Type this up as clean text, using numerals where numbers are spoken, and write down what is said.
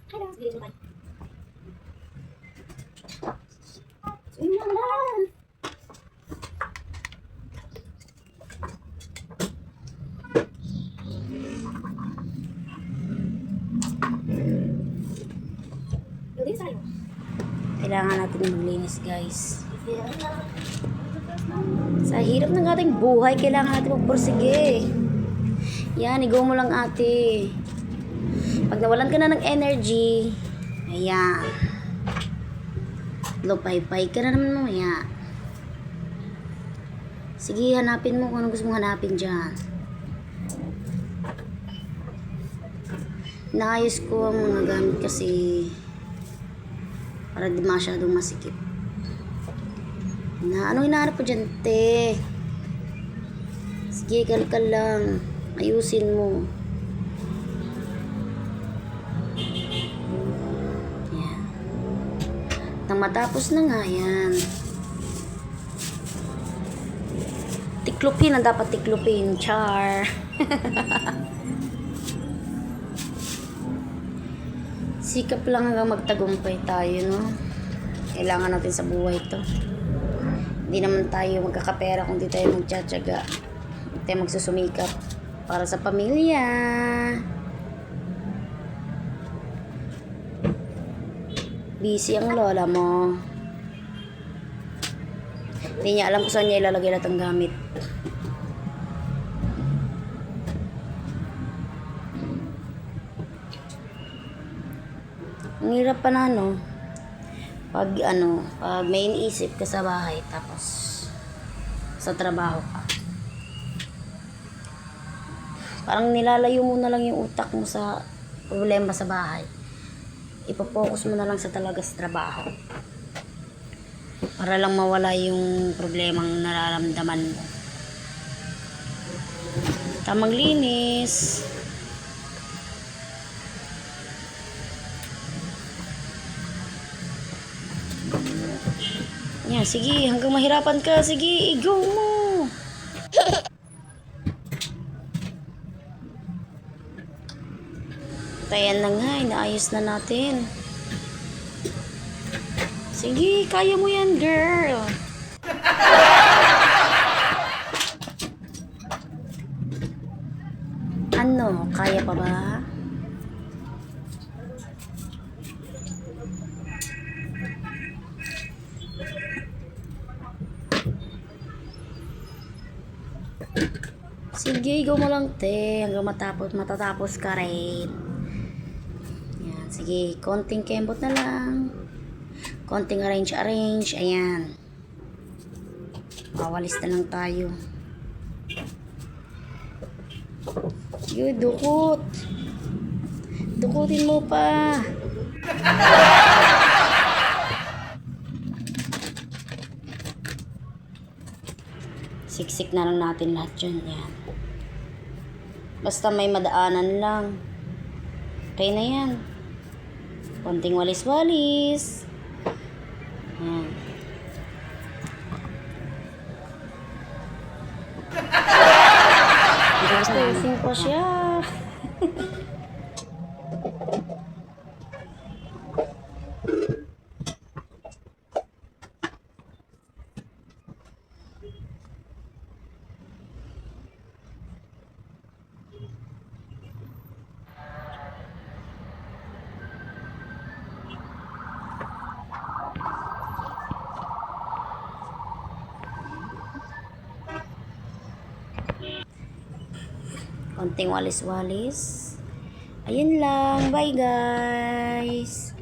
Kailangan sa bilhin tayo. Swim lang lang. Galing sa'yo. Kailangan natin maglinis, guys. Sa hirap ng ating buhay, kailangan natin magpursige. Yan, igo mo lang, ate. Pag nawalan ka na ng energy, ayan. Lupay-pay ka na naman mamaya. Sige, hanapin mo kung ano gusto mong hanapin dyan. Naayos ko ang mga gamit kasi para di masyadong masikip. Anong hinahanap ko dyan, te? Sige, kalkal lang. Ayusin mo. Yan. Nang matapos na nga yan. Tiklopin ang dapat tiklopin. Char. Sikap lang hanggang magtagumpay tayo, no? Kailangan natin sa buhay to. Hindi naman tayo magkakapera kung di tayo magtsatsaga. Hindi tayo magsusumikap para sa pamilya. Busy ang lola mo. Hindi niya alam kung saan niya ilalagay lahat ang gamit. Ang hirap pa na, no? Pag may iniisip ka sa bahay tapos sa trabaho ka. Parang nilalayo mo na lang yung utak mo sa problema sa bahay. Ipopokus mo na lang sa talaga sa trabaho. Para lang mawala yung problemang nararamdaman mo. Tamang linis. Yan, sige, hanggang mahirapan ka, sige, i-go mo. Tayan na nga, inaayos na natin. Sige, kaya mo yan, girl. Ano, kaya pa ba? Sige, go mo lang, te. Hanggang matatapos ka rin. Yan, sige. Konting kembot na lang. Konting arrange. Ayan. Mawalis na lang tayo. Yun, dukot. Dukutin mo pa. Siksik na lang natin lahat dyan. Yan. Basta may madaanan lang. Okay na yan. Konting walis-walis. Yan. Spacing ko siya. Konting walis-walis. Ayun lang. Bye, guys.